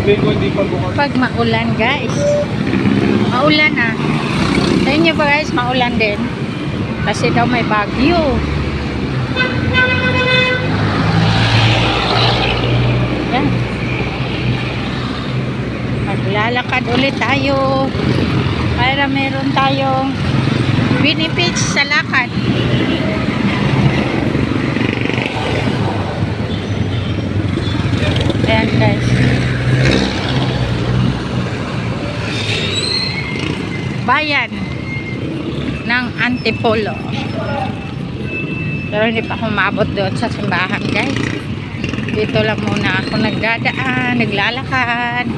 Sabihin ko hindi pa bukas. Pag maulan guys. Maulan ah. Sa inyo ba guys, maulan din? Kasi daw may bagyo. Yan. Maglalakad ulit tayo para meron tayong benefits sa lakad. Ayan guys. Bayan ng Antipolo. Pero hindi pa ako maabot doon sa simbahan guys. Dito lang muna ako nagdadaan, naglalakad.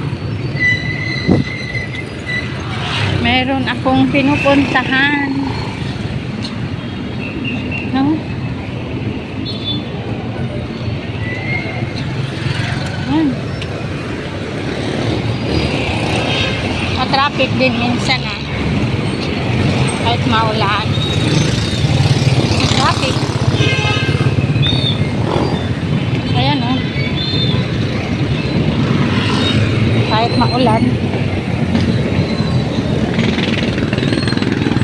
Meron akong pinupuntahan. No? Yan. Matraffic din minsan ah. Kahit maulan. Traffic. Ayan oh. Kahit maulan.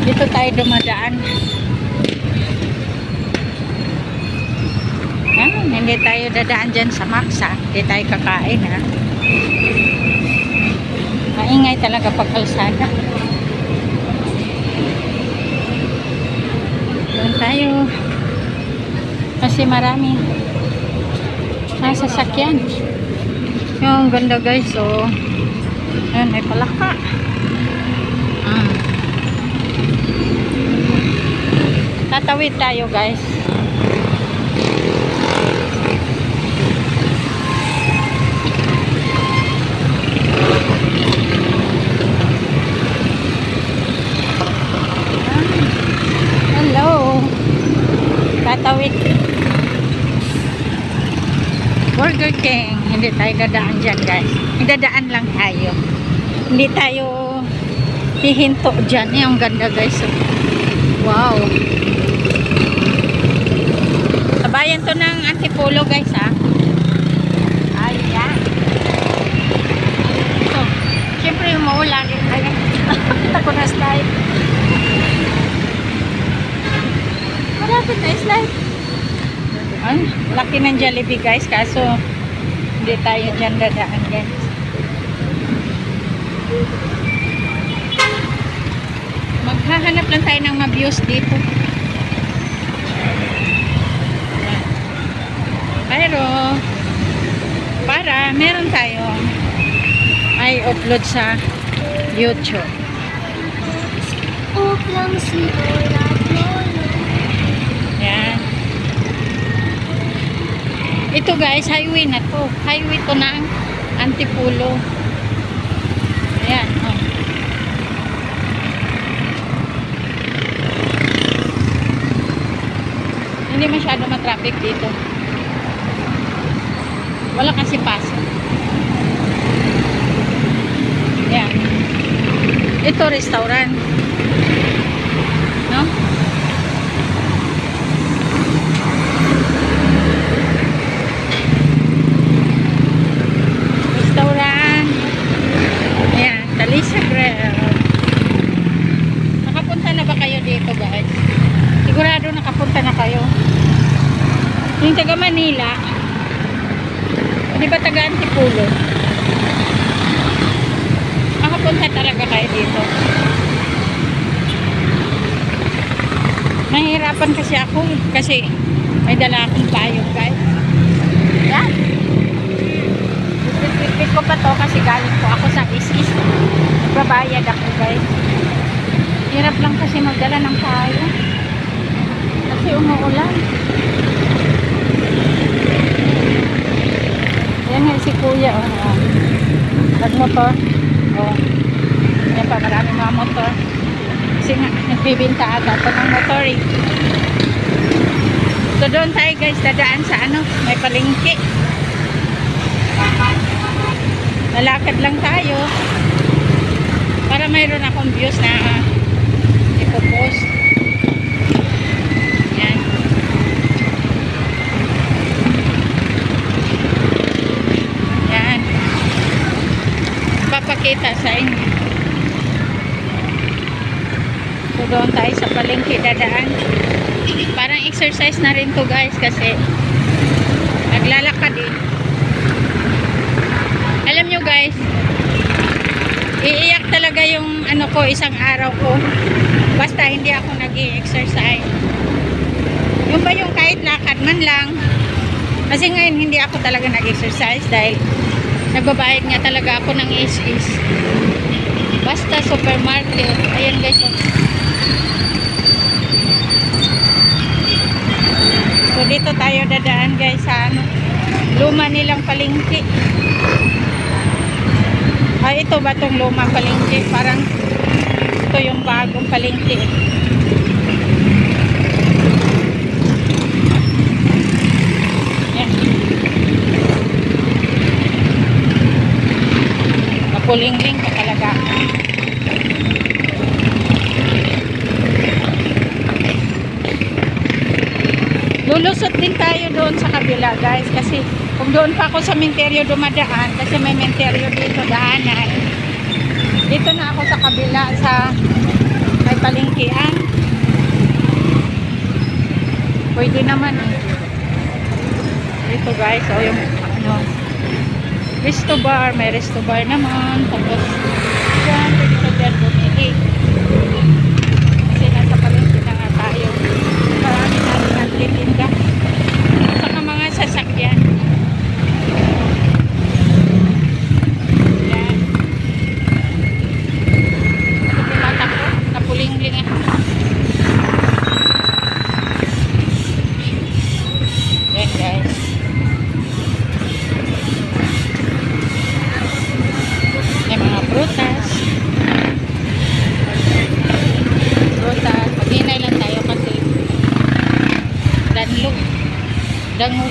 Dito tayo dumadaan. Hindi tayo dadaan dyan sa Maksa. Hindi tayo kakain ha. Maingay talaga pag kalsada. Doon tayo. Kasi marami sasakyan. Yung ganda guys. So, yun, may palaka. Tatawid tayo guys. Hello. Tatawid. Burger King. Hindi tayo dadaan dyan guys. Dadaan lang tayo. Hindi tayo hihinto dyan. Yung ganda guys. Wow. Bayan to ng Antipolo guys ha. Ayan. So, syempre yung maulan. Ayan. Kita ko na slide. Malapit na slide. Ay, laki ng Jollibee guys. Kaso, hindi tayo dyan dadaan guys. Maghahanap lang tayo ng ma-views dito. Pero para meron tayo ay upload sa YouTube. Yan. Ito guys, highway na to. Highway to ng Antipolo. Ayan. Oh. Hindi masyado matraffic dito. Wala kasi paso. Yan. Ito restaurant. No? Restaurant. Yan. Talisa Grill. Nakapunta na ba kayo dito guys? Sigurado nakapunta na kayo. Yung taga Manila, di ba taga Antipolo? Makapunta talaga kayo dito. Nahihirapan kasi ako kasi may dala akong payong guys. Yan. Ipit ko pa to kasi galing ko ako sa is-is. Nagbabayad ako guys. Hirap lang kasi magdala ng payong. Kasi umuulan. Yan nga si kuya oh. Nagmotor oh. Yan pa marami mga motor kasi nga nagbibinta ata ito ng motor eh. So doon tayo guys dadaan sa ano may palengke. Lalakad lang tayo para mayroon akong views na ipopost. Yan. ipakita sa inyo. So doon tayo sa palengke dadaan. Parang exercise na rin to guys kasi naglalakad eh. Alam nyo guys, iiyak talaga yung ano ko, isang araw ko basta hindi ako nag-i-exercise. Yung ba yung kahit lakad man lang, kasi ngayon hindi ako talaga nag-exercise dahil nagbabayad nga talaga ako ng is-is. Basta supermarket. Ayan guys, oh. So dito tayo dadaan guys sa ano, luma nilang palengke. Ay, ito ba tong luma palengke? Parang ito yung bagong palengke. Yan. Napulingling pa talaga. Lulusot din tayo doon sa kabila guys kasi kung doon pa ako sa Minterio dumadaan kasi may Minterio dito daanan, dito na ako sa kabila sa may palengkean. Pwede naman eh. Dito guys, o yung ano, resto bar, may resto bar naman. Tapos dyan, pwede ka dyan bumili kasi nasa palengke na nga tayo. Marami natin nagtitinda saka mga sasakyan. Yan. Ito tumatakbo, napuling-ling eh. Yan guys. May mga prutas. Maghinay lang tayo kasi dango.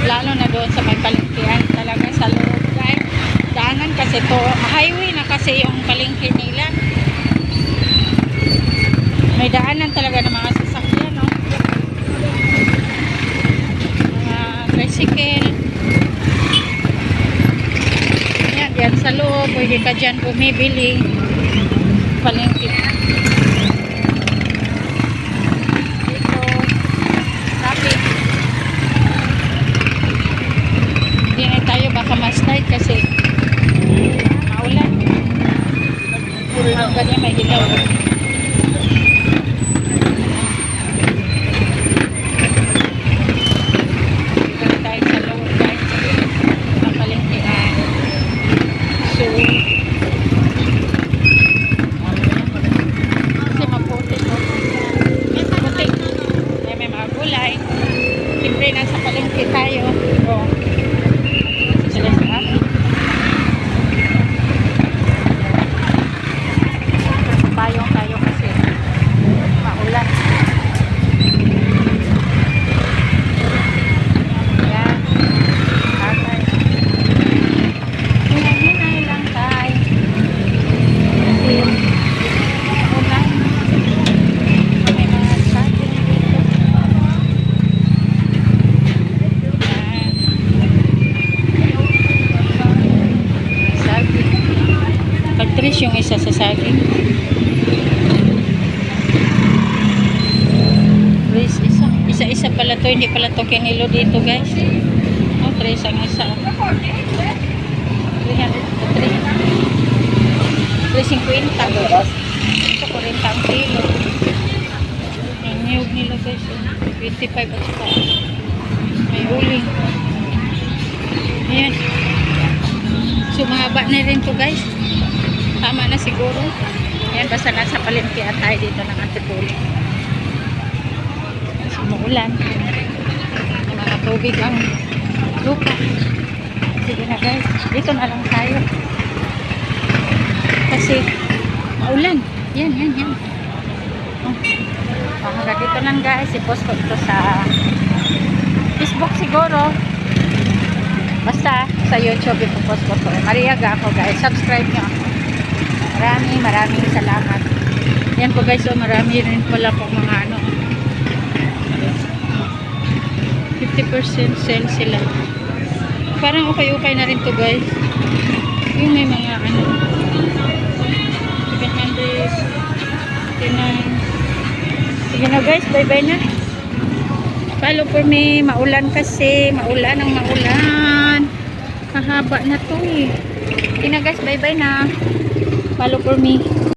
Lalo na doon sa may palengkehan talaga sa loob guys. Daanan kasi to, highway na kasi yung palengke nila. May daanan talaga ng mga sasakyan, no? Mga tricycle. Yan, yan sa loob. Pwede ka dyan bumibili. Palengke. Dito, traffic. Hindi na tayo baka ma-start kasi maulan. Ang ganyan may hilaw. Dito tayo sa loob guys. Sa palengkehan. So, kasi maputi po. Puti. May mga gulay. Siyempre nasa palengke tayo. O, sila sa akin. Payong tayo kasi maulan. Yan. Tatay. Hinay-hinay lang tayo. Kasi maulan. May mga saging dito. Yan. Saging. Pag-tres yung isa sa saging. Tres isa. Isa-isa pala to. Hindi pala to kinilo dito guys. Oh, tres ang isa. 300 to 350 guys. Ito 40 ang kilo. Ang niyog nila guys. 25 at saka may uling. Ayan. So mahaba na rin to guys. Tama na siguro. Ayan, basta nasa palengke at tayo dito ng Antipolo. So maulan. May mga tubig ang lupa. Sige na guys, dito na lang tayo. Kasi maulan. Yan. Oh. Hanggang dito lang guys. I-post ko ito sa Facebook siguro. Basta sa YouTube i-post ko ito. Mariaga ako guys. Subscribe nyo ako. Maraming salamat. Yan po guys. So marami rin pala po mga ano. 50% sale sila. Parang okay na rin to guys. Yung may mga ano. 759. Sige na guys, bye-bye na. Follow for me. Maulan kasi. Maulan ang maulan. Hahaba na to eh. Sige na guys, bye-bye na. Follow for me.